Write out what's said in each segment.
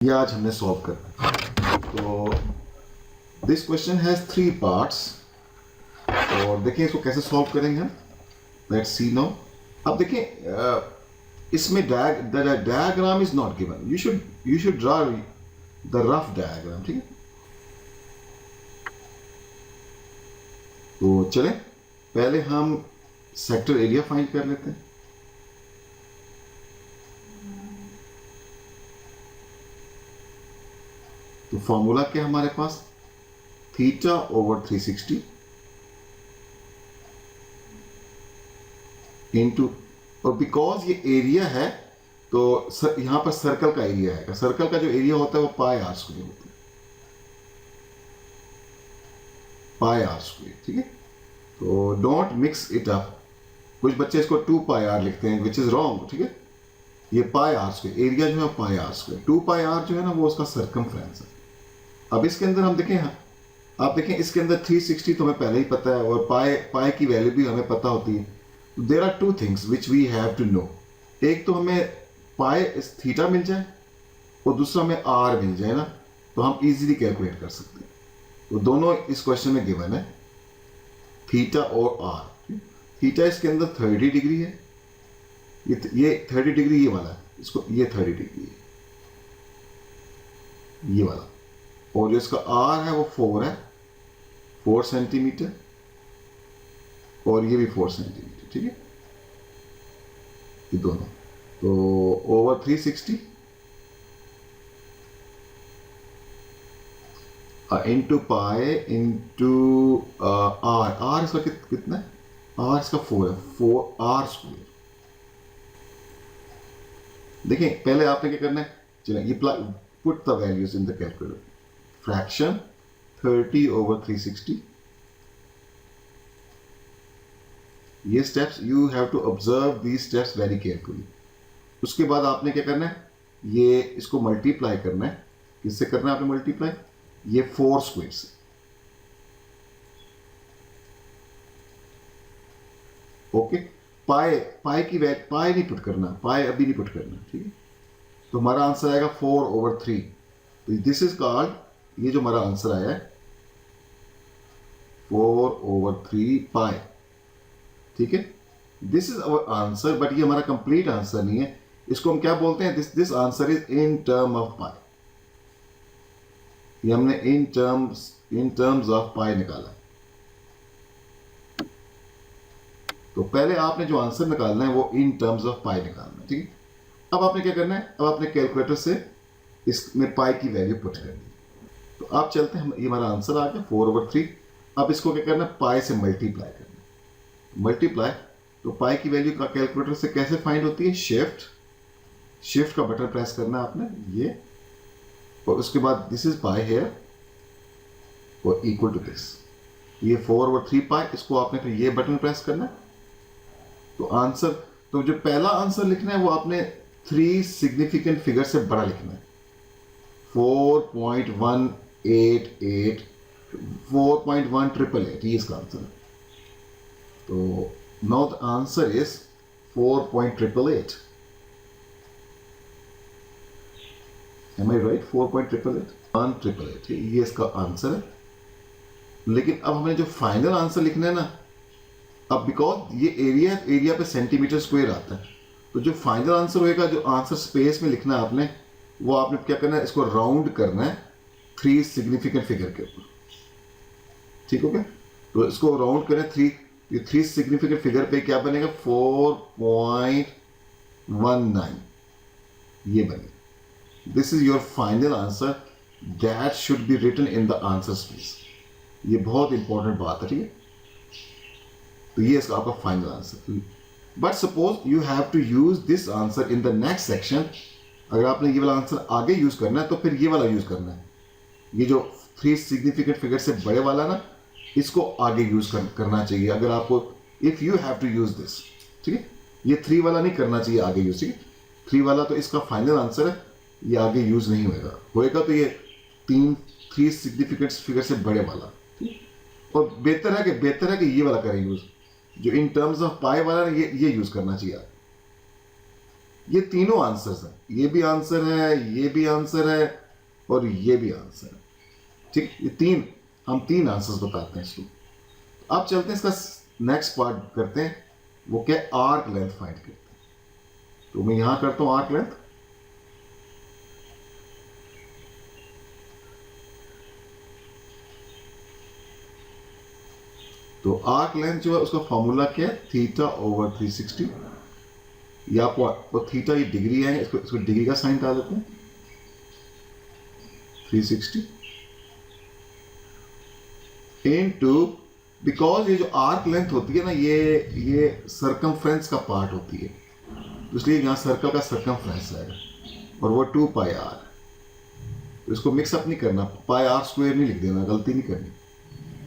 ये आज हमने सॉल्व करना है। तो दिस क्वेश्चन हैज 3 पार्ट्स और देखिए इसको कैसे सॉल्व करेंगे हम। Let's see now. अब देखिए इसमें diagram is not given, you should draw the rough diagram, ठीक है। तो चलें पहले हम सेक्टर एरिया फाइंड कर लेते हैं। तो फॉर्मूला क्या हमारे पास, थीटा ओवर 360 इंटू, और बिकॉज ये एरिया है तो यहां पर सर्कल का एरिया है। सर्कल का जो एरिया होता है वो पाई आर स्क्वायर होता है, पाई आर स्क्वायर, ठीक है। तो डोंट मिक्स इट अप। कुछ बच्चे इसको 2 पाई आर लिखते हैं विच इज रॉन्ग, ठीक है। ये पाई आर स्क्वायर, एरिया जो है पाई आर स्क्वायर, 2 पाई आर जो है ना वो उसका सर्कमफ्रेंस है। अब इसके अंदर हम देखें, आप देखें इसके अंदर 360 तो हमें पहले ही पता है और पाई की वैल्यू भी हमें पता होती है। There are 2 things which we have to know. एक तो हमें पाई थीटा मिल जाए और दूसरा हमें आर मिल जाए ना, तो हम इजीली कैलकुलेट कर सकते हैं। तो दोनों इस क्वेश्चन में गिवन है, थीटा और आर। थीटा इसके अंदर 30 डिग्री है, ये 30 डिग्री ये वाला है, इसको ये 30 डिग्री है ये वाला, और जो इसका आर है वो 4 है, 4 सेंटीमीटर, और ये भी 4 सेंटीमीटर, ठीक है। ये दोनों तो over 360 into pi into r. R इसका कितना है, आर इसका 4 है, 4 आर स्क्वायर। देखिए पहले आपने क्या करना है, चलिए ये put the values in the calculator. Fraction 30 over 360, ये steps you have to observe these steps very carefully. उसके बाद आपने क्या करना है, ये इसको मल्टीप्लाई करना है। किससे करना है आपने मल्टीप्लाई, ये 4 स्क्वायर से। ओके, पाई की वैल्यू, पाई नहीं पुट करना, पाई अभी नहीं पुट करना, ठीक है। तो हमारा आंसर आएगा 4 ओवर 3। तो दिस इज कॉल्ड, ये जो हमारा आंसर आया है 4 ओवर 3 पाई, ठीक है। This is our answer, but ये हमारा कंप्लीट आंसर नहीं है। इसको हम क्या बोलते हैं, this answer is in term of pi. ये हमने इन टर्म्स ऑफ पाई निकाला। तो पहले आपने जो आंसर निकालना है वो इन टर्म्स ऑफ पाई निकालना है, ठीक है। अब आपने क्या करना है, अब आपने कैलकुलेटर से इसमें पाई की वैल्यू पुट करनी है। तो आप चलते हैं, ये हमारा आंसर आ गया 4 ओवर 3। अब इसको क्या करना है, पाई से मल्टीप्लाई करना है। मल्टीप्लाई, तो पाई की वैल्यू का कैलकुलेटर से कैसे फाइंड होती है, शिफ्ट का बटन प्रेस करना है आपने, ये, और उसके बाद दिस इज पाई हेयर और इक्वल टू दिस, ये 4 ओवर 3 पाई। इसको आपने फिर ये बटन प्रेस करना है। तो आंसर, तो जो पहला आंसर लिखना है वो आपने 3 सिग्निफिकेंट फिगर से बड़ा लिखना है। 4.188, 4.1888, ये इसका आंसर है। तो now the answer is 4.888। Am I right, 4.888, ये इसका आंसर है। लेकिन अब हमें जो फाइनल आंसर लिखना है ना, अब बिकॉज ये एरिया पे सेंटीमीटर स्क्वायर आता है, तो जो फाइनल आंसर होएगा, जो आंसर स्पेस में लिखना है आपने, वो आपने क्या करना है, इसको राउंड करना है 3 सिग्निफिकेंट फिगर के ऊपर, ठीक हो गया। तो इसको राउंड करें 3, ये 3 सिग्निफिकेंट फिगर पे क्या बनेगा, 4.19, ये बनेगा। This is your final answer, that should be written in the answer space. ये बहुत इंपॉर्टेंट बात है, ठीक है। तो ये इसका आपका final answer. But suppose you have to use this answer in the next section. अगर आपने ये वाला आंसर आगे यूज करना है तो फिर ये वाला यूज करना है, ये जो 3 सिग्निफिकेंट फिगर से बड़े वाला ना, इसको आगे यूज करना चाहिए अगर आपको, if you have to use this, ठीक है। ये 3 वाला नहीं करना चाहिए आगे यूज, ठीक है। 3 वाला तो इसका फाइनल आंसर है, ये आगे यूज नहीं होएगा तो ये 3 सिग्निफिकेंट फिगर से बड़े वाला, और बेहतर है कि ये वाला करें यूज, जो इन टर्म्स ऑफ पाई वाला ये यूज करना चाहिए। ये तीनों आंसर्स हैं, ये भी आंसर है, ये भी आंसर है और ये भी आंसर है। ठीक, ये तीन, हम तीन आंसर्स बताते हैं इसको। अब चलते हैं इसका नेक्स्ट पार्ट करते हैं, वो क्या, आर्क लेंथ फाइंड करते हैं। तो मैं यहां करता हूं आर्क लेंथ। तो आर्क लेंथ जो है उसका फॉर्मूला क्या है, थीटा ओवर 360। या आपको थीटा ये डिग्री है, इसको डिग्री का साइन डाल देते हैं, 360 इनटू, बिकॉज ये जो आर्क लेंथ होती है ना, ये सर्कमफ्रेंस का पार्ट होती है, तो इसलिए यहाँ सर्कल का सर्कमफ्रेंस आएगा और वो 2 पाई आर। तो इसको मिक्सअप नहीं करना, पाई आर स्क्वायर नहीं लिख देना, गलती नहीं करनी।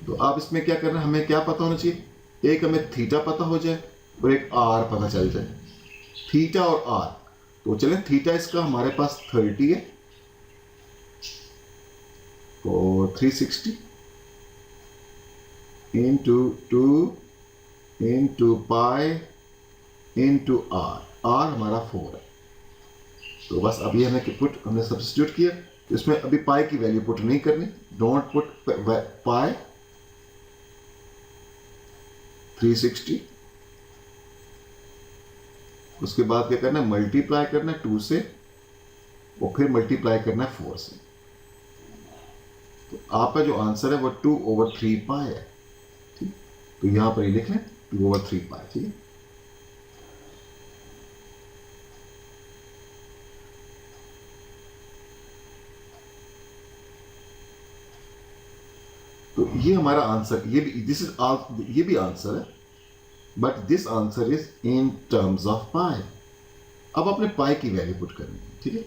तो अब इसमें क्या करना है, हमें क्या पता होना चाहिए, एक हमें थीटा पता हो जाए और एक आर पता चल जाए, थीटा और आर। तो चलें, थीटा इसका हमारे पास 30 है और 360 into 2 into pi into r, r हमारा 4 है। तो बस अभी हमने सब्स्टिट्यूट किया, तो इसमें अभी पाई की वैल्यू पुट नहीं करनी, डोंट पुट पाई 360। उसके बाद क्या करना है, मल्टीप्लाई करना है 2 से और फिर मल्टीप्लाई करना है 4 से। तो आपका जो आंसर है वो 2 ओवर 3 पाई है। ठीक, तो यहां पर ये लिख लें 2 ओवर 3 पाई। ठीक है, तो ये हमारा आंसर, ये भी ये भी आंसर है, but this answer is in terms of pi. अब आपने पाई की वैल्यू पुट करनी है। ठीक है,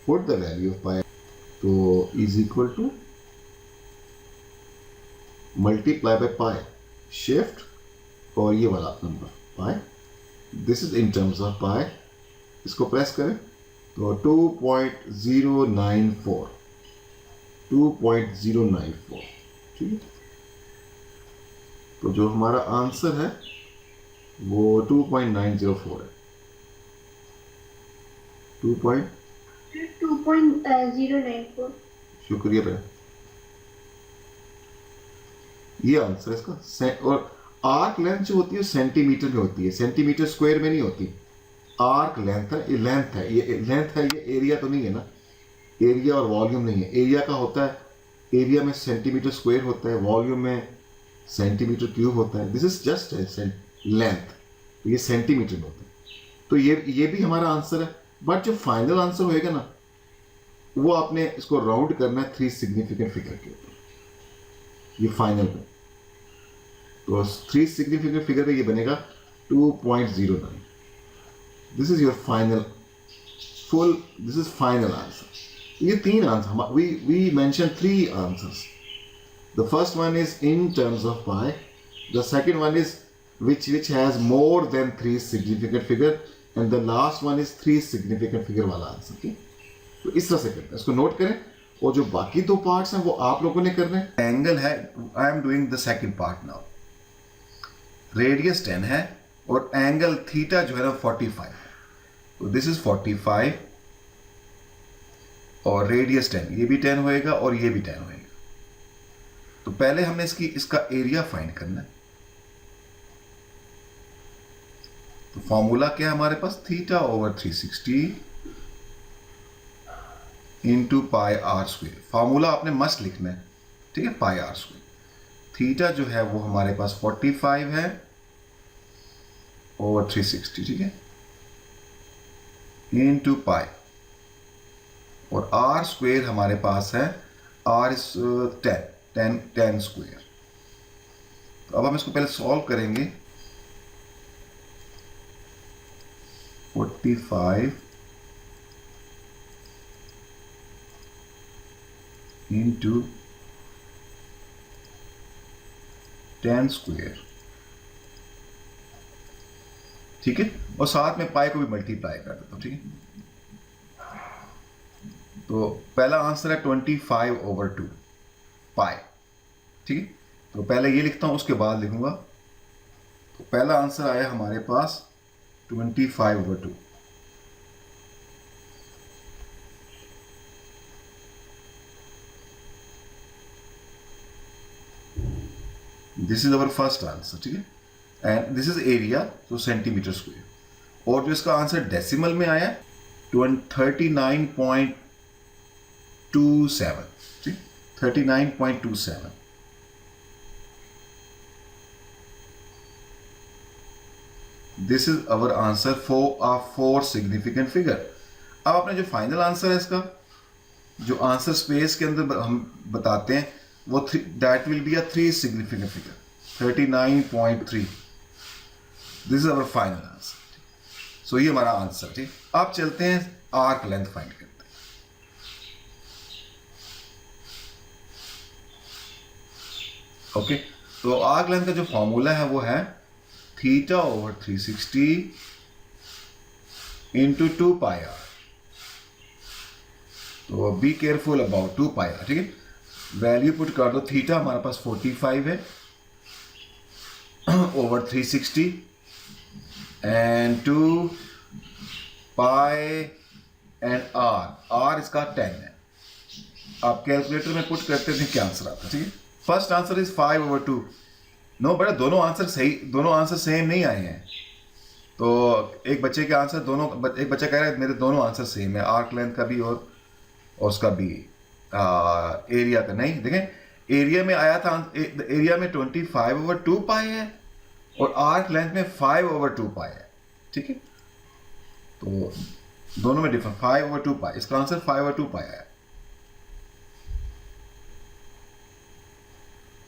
put the value of pi, तो is equal to multiply by pi, shift और ये वाला number pi, this is in terms of pi. इसको प्रेस करें तो 2.094, 2.094। ठीक है, तो जो हमारा आंसर है वो 2.904 है, 2.094। शुक्रिया भैया, ये आंसर है इसका। और आर्क लेंथ जो होती है सेंटीमीटर में होती है, सेंटीमीटर स्क्वायर में नहीं होती। आर्क लेंथ है, ये लेंथ है, ये लेंथ है, ये एरिया तो नहीं है ना, एरिया और वॉल्यूम नहीं है। एरिया का होता है, एरिया में सेंटीमीटर स्क्वायर होता है, वॉल्यूम में सेंटीमीटर क्यूब होता है। दिस इज जस्ट लेंथ, तो ये सेंटीमीटर में होता है। तो ये भी हमारा आंसर है, बट जो फाइनल आंसर होएगा ना, वो आपने इसको राउंड करना है 3 सिग्निफिकेंट फिगर के ऊपर, ये फाइनल में। तो 3 सिग्निफिकेंट फिगर पे ये बनेगा 2.09। This is your final this is final answer. ये 3 answer, we mention 3 answers. The first one is in terms of pi. The second one is which has more than 3 significant figure, and the last one is 3 significant figure वाला answer. okay? तो इस तरह से करते हैं, इसको note करें। और जो बाकी 2 पार्ट्स हैं वो आप लोगों ने करने हैं। एंगल है, I am doing the second part now. Radius 10 है और एंगल थीटा जो है ना 45। तो दिस इज 45 और रेडियस 10, ये भी 10 होएगा और ये भी 10 होएगा। तो पहले हमने इसका एरिया फाइंड करना है। तो फॉर्मूला क्या है हमारे पास, theta over 360 into pi r square. Formula आपने मस्ट लिखना है, ठीक है, पाई आर स्क्वायर। थीटा जो है वो हमारे पास 45 है ओवर 360, ठीक है, इंटू पाई, और आर स्क्वायर हमारे पास है, आर इज 10 स्क्वायर। तो अब हम इसको पहले सॉल्व करेंगे। 45 इंटू 10 स्क्वायर, ठीक है, और साथ में पाई को भी मल्टीप्लाई कर देता हूं, ठीक है। तो पहला आंसर है 25 ओवर 2 पाई, ठीक है। तो पहले ये लिखता हूं, उसके बाद लिखूंगा। तो पहला आंसर आया हमारे पास 25 over 2। This is our first answer, ठीक है, एंड दिस इज एरिया, तो सेंटीमीटर स्क्वायर। और जो इसका आंसर डेसिमल में आया 39.27, ठीक, 39.27। This is our answer for a 4 significant figure. अब अपने जो फाइनल आंसर है इसका, जो आंसर स्पेस के अंदर हम बताते हैं, वो that will be a 3 significant figure, 39.3। This is our final answer. So ये हमारा आंसर, ठीक। अब चलते हैं आर्क लेंथ फाइंड करते हैं। ओके, तो आर्क लेंथ का जो फॉर्मूला है वो है theta over 360 into 2 pi r. तो be careful about 2 pi r, ठीक है। वैल्यू पुट कर दो, थीटा हमारे पास 45 है over 360 and 2 pi and r इसका 10 है। आप कैलकुलेटर में पुट करते थे, क्या आंसर आता है, ठीक है। First answer is 5/2। नो बेटा, दोनों आंसर सही, दोनों आंसर सेम नहीं आए हैं। तो एक बच्चे के आंसर दोनों, एक बच्चा कह रहा है मेरे दोनों आंसर सेम है, आर्क लेंथ का भी और उसका भी, एरिया का नहीं। देखें, एरिया में आया था, एरिया में 25/2 पाई है और आर्क लेंथ में 5/2 पाई है, ठीक है। तो दोनों में डिफरेंस 5/2 पाई, इसका आंसर 5/2 पाई है,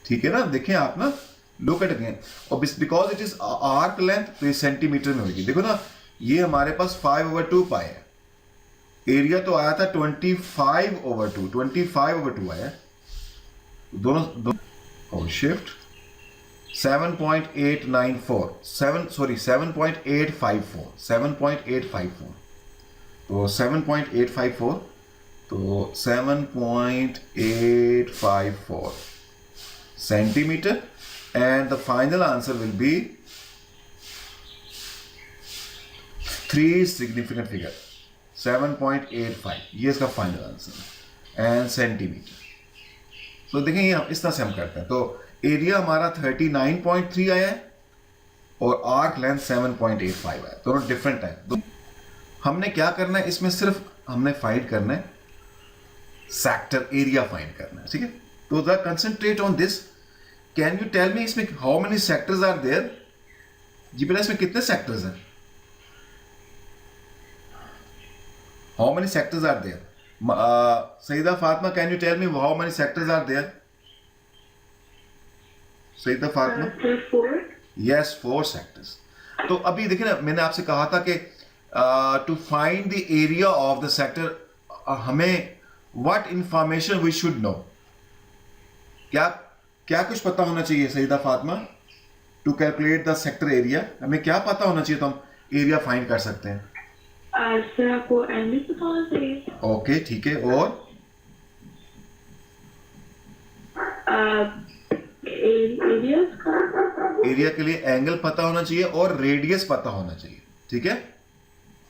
ठीक है ना। देखें आप ना, लुक एट अगेन, और because it is arc length तो ये सेंटीमीटर में होगी। देखो ना, ये हमारे पास 5/2 पाई है, एरिया तो आया था 25/2 आया, दोनों और शिफ्ट 7.894 7.854 तो 7.854 तो 7.854 centimeter, and the final answer will be 3 significant figure 7.85, ये इसका फाइनल आंसर है, एंड सेंटीमीटर। तो देखें, ये इस तरह से हम करते हैं। तो एरिया हमारा 39.3 आया है और आर्क लेंथ 7.85 आया, दोनों डिफरेंट है। तो हमने क्या करना है इसमें, सिर्फ हमने फाइंड करना है सेक्टर एरिया फाइंड करना है, ठीक है। तो the concentrate on this. Can you tell me इसमें how many sectors are there? जी बेटा, इसमें कितने सेक्टर्स हैं? How many sectors are there? Saeeda Fatima, can you tell me how many sectors are there? Saeeda Fatima, 4. Yes, 4 sectors. तो अभी देखिए ना, मैंने आपसे कहा था कि to find the area of the sector, हमें what information we should know, क्या क्या कुछ पता होना चाहिए Saeeda Fatima? To calculate the sector area हमें क्या पता होना चाहिए तो हम एरिया फाइंड कर सकते हैं? सर, आपको एंगल पता होना चाहिए। ओके, ठीक है, और एरिया के लिए एंगल पता होना चाहिए और रेडियस पता होना चाहिए, ठीक है।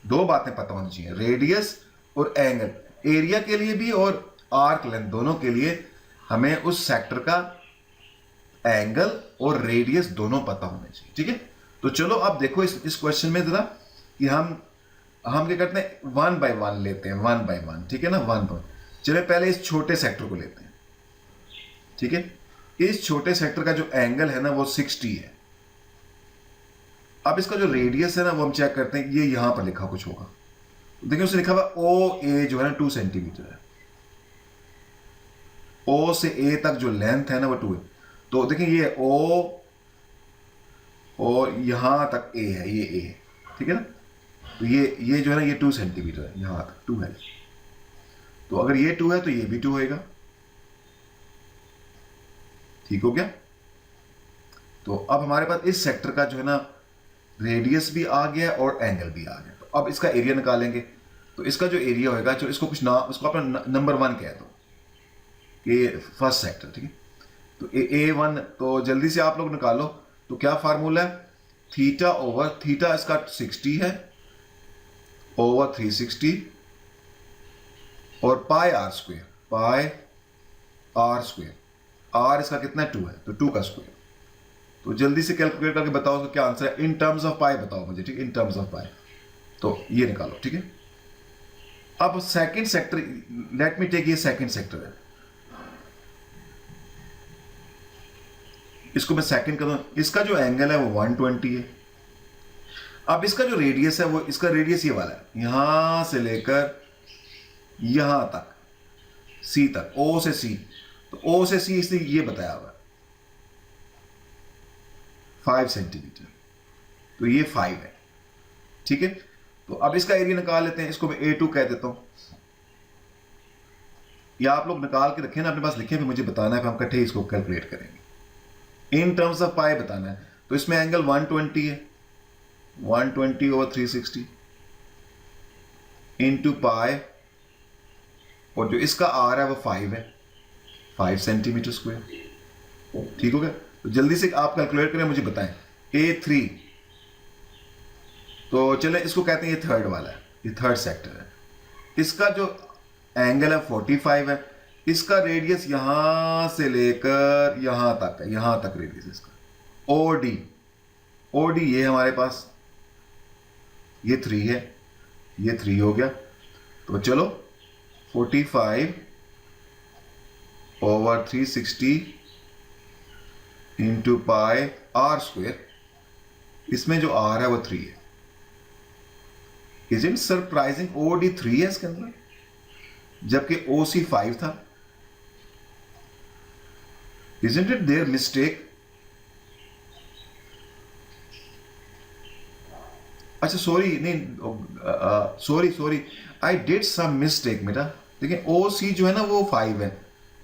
2 बातें पता होनी चाहिए, रेडियस और एंगल, एरिया के लिए भी और आर्क लेंथ दोनों के लिए हमें उस सेक्टर का एंगल और रेडियस दोनों पता होने चाहिए, ठीक है। तो चलो अब देखो इस क्वेश्चन में जरा कि हम क्या करते हैं, 1 by 1 लेते हैं, 1 by 1, ठीक है ना, 1 by 1। चलिए पहले इस छोटे सेक्टर को लेते हैं, ठीक है। इस छोटे सेक्टर का जो एंगल है ना वो 60 है। अब इसका जो रेडियस है ना वो हम चेक करते हैं, ये यहां पर लिखा कुछ होगा, देखिए उसने लिखा हुआ OA जो है ना 2 सेंटीमीटर है, O से A तक जो लेंथ है ना वो 2 है। तो देखिए ये O और यहां तक A है, ये A है, ठीक है ना। तो ये जो है ना ये 2 सेंटीमीटर है, यहां तक 2 है। तो अगर ये 2 है तो ये भी 2 होएगा, ठीक हो गया। तो अब हमारे पास इस सेक्टर का जो है ना रेडियस भी आ गया और एंगल भी आ गया। तो अब इसका एरिया निकालेंगे। तो इसका जो एरिया होगा, जो इसको कुछ नाम, उसको अपना नंबर 1 कह दो कि फर्स्ट सेक्टर, ठीक है। तो A1, तो जल्दी से आप लोग निकालो। तो क्या फार्मूला है, थीटा ओवर, थीटा इसका 60 है ओवर 360 और पाई आर स्क्वेयर, आर इसका कितना है, 2 है, तो 2 का स्क्वायर। तो जल्दी से कैलकुलेट करके बताओ उसका क्या आंसर है, इन टर्म्स ऑफ पाई बताओ मुझे, ठीक है, इन टर्म्स ऑफ पाई। तो ये निकालो, ठीक है। अब second sector, let me take, ये सेकंड सेक्टर है, इसको मैं सेकंड कर दूं, इसका जो एंगल है वो 120 है। अब इसका जो रेडियस है वो, इसका रेडियस ये वाला है, यहां से लेकर यहां तक, सी तक, ओ से सी, तो ओ से सी इसने ये बताया हुआ 5 सेंटीमीटर, तो ये 5 है, ठीक है। तो अब इसका एरिया निकाल लेते हैं, इसको मैं A2 कह देता हूं, या आप लोग निकाल के रखें ना अपने पास, लिखें, फिर मुझे बताना है, फिर हम इकट्ठे इसको कैलकुलेट करेंगे। इन टर्म्स ऑफ पाई बताना है, तो इसमें एंगल 120 है, 120 ओवर 360 इंटू पाई, और जो इसका आर है वो 5 है, 5 सेंटीमीटर स्क्वायर, ठीक हो गया। तो जल्दी से आप कैलकुलेट करें, मुझे बताएं। A3, तो चले इसको कहते हैं ये थर्ड वाला है, ये थर्ड सेक्टर है, इसका जो एंगल है 45 है, इसका रेडियस यहां से लेकर यहां तक है, यहां तक रेडियस इसका। OD ये हमारे पास, ये 3 है, ये 3 हो गया। तो चलो 45 over 360 into pi r square, इसमें जो आर है वो 3 है। इज़न्ट सरप्राइजिंग, OD 3 है इसके अंदर, जबकि OC 5 था। Isn't it there mistake? अच्छा सॉरी, नहीं sorry, I did some mistake बेटा। देखिए OC जो है ना वो 5 है,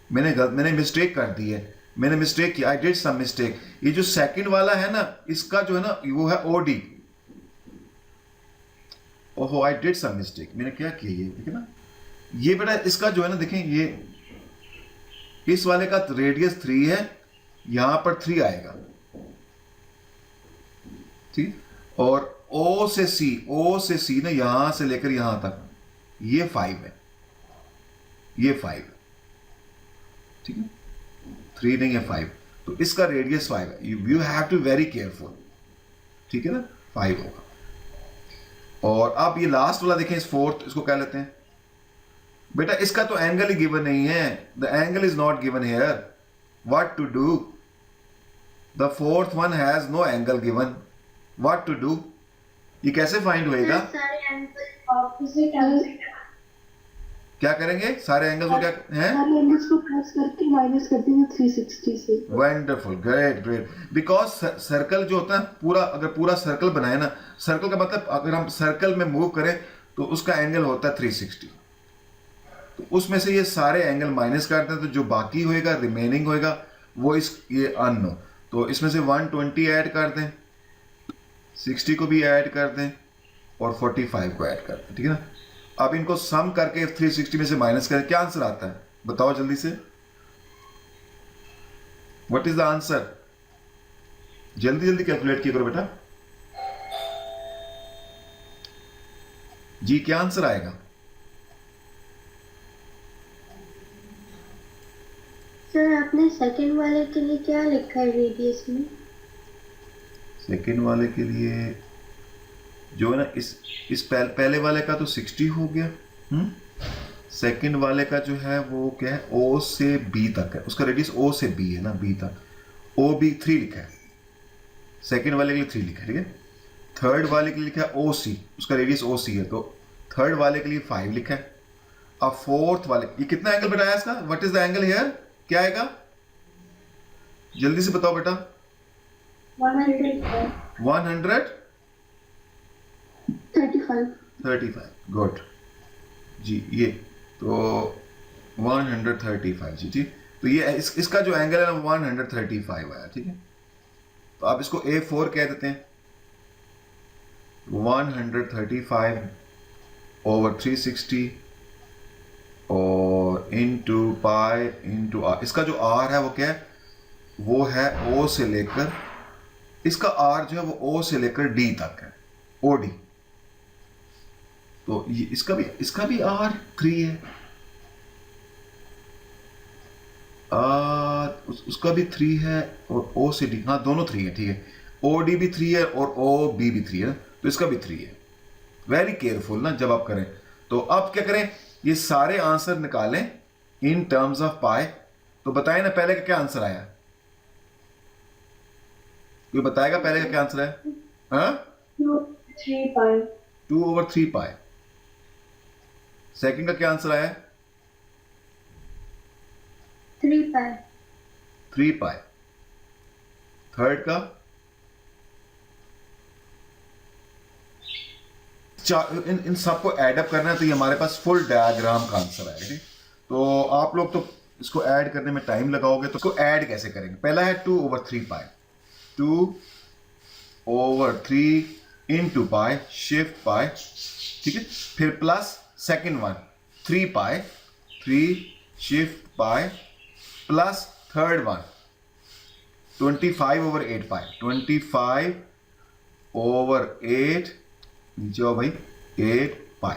मैंने मिस्टेक कर दी है, मैंने मिस्टेक किया, आई डिड सम मिस्टेक। ये जो सेकंड वाला है ना, इसका जो है ना वो है OD। ओहो, आई डिड सम मिस्टेक, मैंने क्या किया, ये देखिए ना, ये बेटा इसका जो है ना, देखें ये इस वाले का रेडियस 3 है, यहां पर 3 आएगा, ठीक। और O से C ना, यहां से लेकर यहां तक ये 5 है, ये 5 है, ठीक है, 3 नहीं है 5। तो इसका रेडियस 5 है, you have to very careful, ठीक है ना, 5 होगा। और अब ये लास्ट वाला देखें, इस फोर्थ, इसको क्या लेते हैं बेटा, इसका तो एंगल ही गिवन नहीं है, the angle is not given here, what to do, the fourth one has no angle given, what to do, ये कैसे फाइंड होएगा? सारे एंगल ऑपोजिट क्या करेंगे, सारे एंगल्स को क्या हैं, सारे एंगल्स को प्लस करके माइनस कर देंगे 360 से। वंडरफुल, ग्रेट, बिकॉज सर्कल जो होता है पूरा, अगर पूरा सर्कल बनाए ना, सर्कल का मतलब अगर हम सर्कल में मूव करें तो उसका एंगल होता है 360, तो उसमें से ये सारे एंगल माइनस करते हैं, तो जो बाकी होएगा, रिमेनिंग होएगा, वो ये अननो, तो इसमें से 120 ऐड कर दें, 60 को भी ऐड कर दें, और 45 को ऐड कर दें, ठीक है ना। अब इनको सम करके 360 में से माइनस करें, क्या आंसर आता है बताओ जल्दी से, व्हाट इज द आंसर, जल्दी कैलकुलेट किया करो बेटा जी, क्या आंसर आएगा? सर आपने सेकंड वाले के लिए क्या लिखा है रेडियस में? सेकंड वाले के लिए जो है ना, इस पहले वाले का तो 60 हो गया, सेकंड वाले का जो है वो क्या है, O से B तक है, उसका रेडियस O से B है ना, B तक, OB 3 लिखा है, सेकंड वाले के लिए 3 लिखा है, ठीक है। थर्ड वाले के लिए लिखा है OC, उसका रेडियस OC है, तो थर्ड वाले के लिए 5 लिखा है। अब फोर्थ वाले, ये कितना एंगल बताया इसका, what is the angle here, क्या आएगा जल्दी से बताओ बेटा? 135, गुड जी, ये तो 135 जी, ठीक। तो ये इसका जो एंगल है ना 135 आया, ठीक है। तो आप इसको A4 कह देते हैं, 135 ओवर 360 और इंटू पाई इंटू आर, इसका जो आर है वो क्या है, वो है O से लेकर, इसका आर जो है वो O से लेकर D तक है, OD, तो ये इसका भी R 3 है। उसका भी 3 है और ओ से डी, हाँ दोनों 3 है, ठीक है। ओ डी भी 3 है और ओ बी भी 3 है, तो इसका भी 3 है। वेरी केयरफुल ना जब आप करें। तो अब क्या करें, ये सारे आंसर निकालें इन टर्म्स ऑफ पाई। तो बताएं ना पहले का क्या आंसर आया, कोई बताएगा पहले का क्या आंसर है? हाँ 2/3 pi. 2/3 पाई। सेकंड का क्या आंसर आया? 3 pi. 3 पाई। थर्ड का इन सबको ऐड अप करना है, तो ये हमारे पास फुल डायग्राम का आंसर आएगा, ठीक। तो आप लोग तो इसको ऐड करने में टाइम लगाओगे, तो इसको ऐड कैसे करेंगे? पहला है 2/3 पाई, 2/3 इंटू पाई शिफ्ट पाई, ठीक है। फिर प्लस सेकेंड वन 3 पाई, 3 शिफ्ट पाई, प्लस थर्ड वन 25/8 पाई, 25/8 नीचे आओ भाई 8 पाई।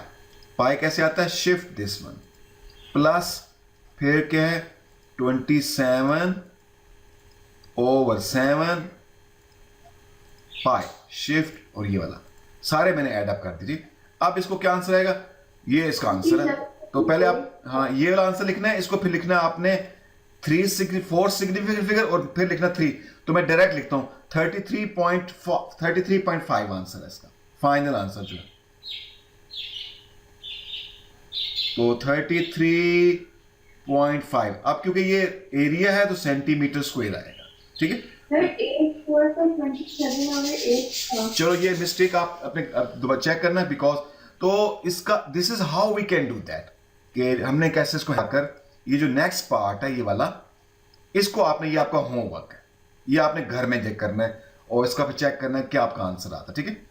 पाई कैसे आता है? शिफ्ट दिस वन, प्लस फिर क्या है 27/7 पाई शिफ्ट, और ये वाला सारे मैंने ऐड अप कर दीजिए। अब इसको क्या आंसर आएगा? ये इसका आंसर है। तो पहले आप हाँ ये वाला आंसर लिखना है, इसको फिर लिखना है आपने 4 सिग्निफिकेंट फिगर और फिर लिखना 3। तो मैं डायरेक्ट लिखता हूं 33.5 आंसर है इसका फाइनल आंसर जो है। तो 33.5। अब क्योंकि ये एरिया है तो सेंटीमीटर स्क्वायर आएगा, ठीक है। Sir, 8/4 का 27 और 8 था. चलो ये मिस्टेक आप अपने दोबारा चेक करना, बिकॉज तो इसका this is how we can do that, कि हमने कैसे इसको हकर ये जो नेक्स्ट पार्ट है ये वाला, इसको आपने, ये आपका होमवर्क है, ये आपने घर में चेक करना है और इसका फिर चेक करना है कि आपका आंसर आता है, ठीक है।